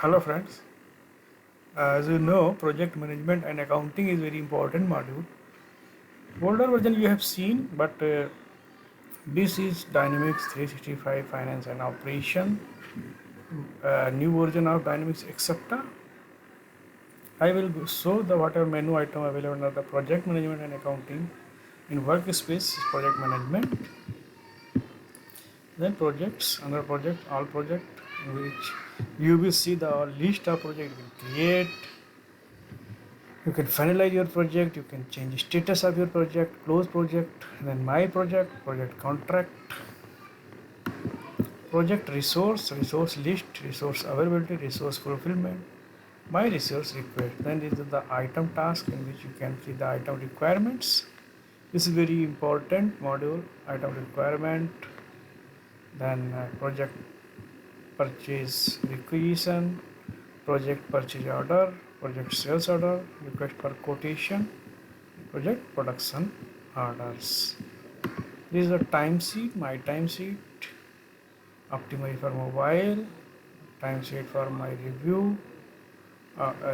Hello friends. As you know, project management and accounting is very important module. Older version you have seen, but this is Dynamics 365 Finance and Operation. New version of Dynamics Accepta. I will show the whatever menu item available under the project management and accounting. In workspace is project management. Then projects, under project, all project, in which you will see the list of project you can create. You can finalize your project, you can change status of your project, close project, then my project, project contract, project resource, resource list, resource availability, resource fulfillment, my resource request. Then this is the item task in which you can see the item requirements. This is very important module, item requirement, then project purchase requisition, project purchase order, project sales order, request for quotation, project production orders. This is a time sheet, my time sheet, optimize for mobile, time sheet for my review,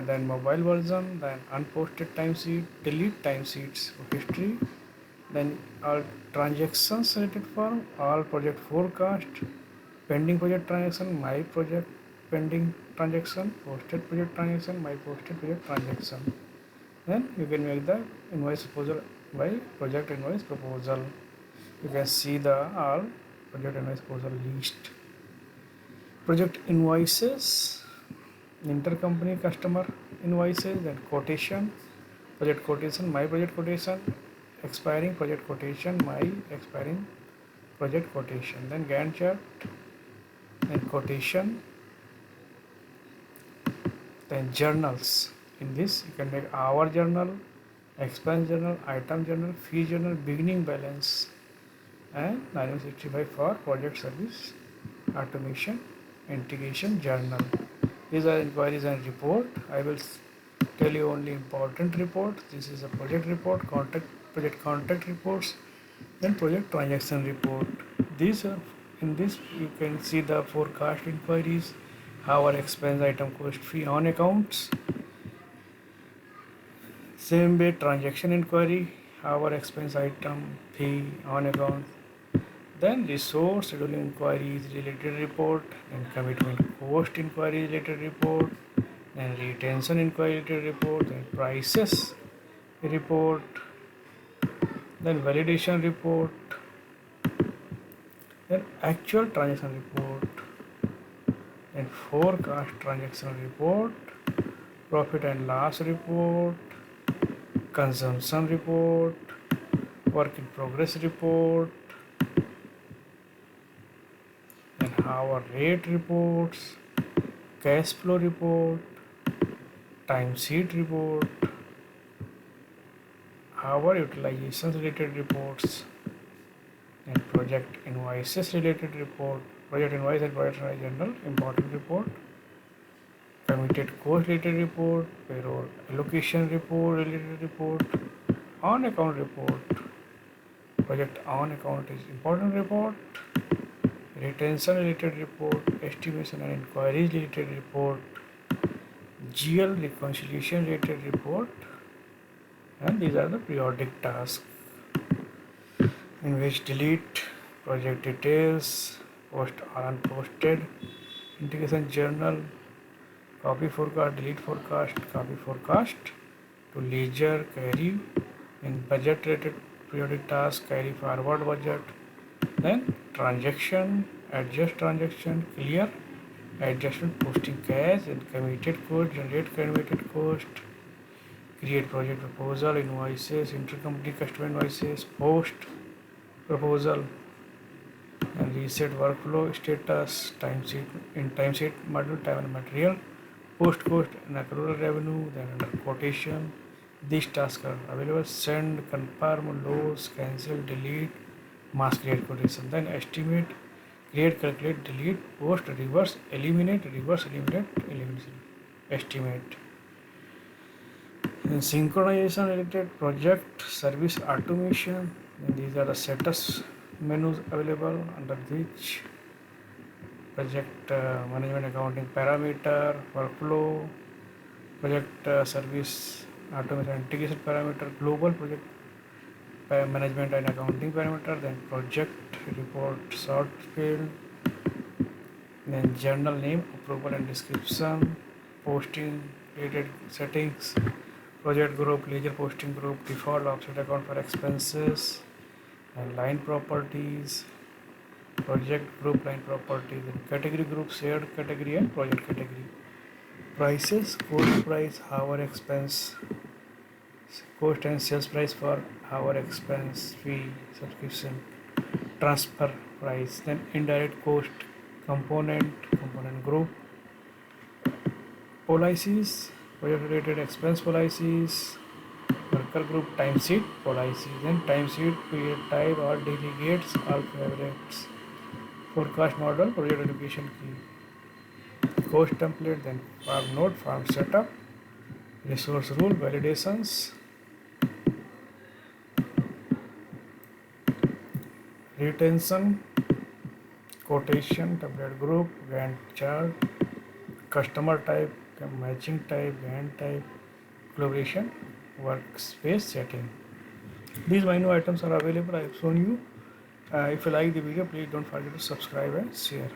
then mobile version, then unposted time sheet, delete time sheets history, then all transactions related form, all project forecast, pending project transaction, my project pending transaction, posted project transaction, my posted project transaction. Then you can make the invoice proposal by project invoice proposal. You can see the all project invoice proposal list. Project invoices, intercompany customer invoices, then quotation, project quotation, my project quotation, expiring project quotation, my expiring project quotation, then Gantt chart, then quotation, then journals. In this you can make hour journal, expense journal, item journal, fee journal, beginning balance, and 965 for project service automation integration journal. These are inquiries and report. I will tell you only important report. This is a project report, project contact reports, then project transaction report. These are, in this you can see the forecast inquiries, our expense, item, cost, fee on accounts. Same way transaction inquiry, our expense, item, fee on account. Then resource scheduling inquiries related report, and commitment cost inquiry related report, then retention inquiry related report, then prices report, then validation report, then actual transaction report, then forecast transaction report, profit and loss report, consumption report, work in progress report, then our rate reports, cash flow report, time sheet report, our utilizations related reports, and project invoices related report, project invoice and project journal important report, committed cost related report, payroll allocation report related report, on account report, project on account is important report, retention related report, estimation and inquiries related report, GL reconciliation related report, and these are the periodic tasks in which delete project details, post or unposted, integration journal, copy forecast, delete forecast, copy forecast to ledger, carry in budget related periodic task, carry forward budget, then transaction, adjust transaction, clear, adjustment, posting cash, and committed cost, generate committed cost, create project proposal, invoices, intercompany customer invoices, post proposal, and reset workflow status, time sheet in time sheet module, time and material, post cost and accrual revenue, then under quotation. These tasks are available: send, confirm, lose, cancel, delete, mass create quotation, then estimate, create, calculate, delete, post, reverse, eliminate, estimate. And synchronization related project service automation, and these are the status menus available under which project management accounting parameter, workflow, project service automation integration parameter, global project management and accounting parameter, then project report short field, then journal name, approval and description, posting related settings, project group, ledger posting group, default offset account for expenses, and line properties, project group line properties, and category group, shared category and project category. Prices, cost price, hour expense, cost and sales price for hour expense, fee, subscription, transfer price, then indirect cost, component group, policies, project related expense policies, worker group timesheet policies, then timesheet period type, all delegates, all favorites, forecast model, project education key, cost template, then farm node, farm setup, resource rule, validations, retention, quotation, tablet group, Gantt chart, customer type, matching type, Gantt type, collaboration, workspace setting. These menu items are available. I have shown you. If you like the video, please don't forget to subscribe and share.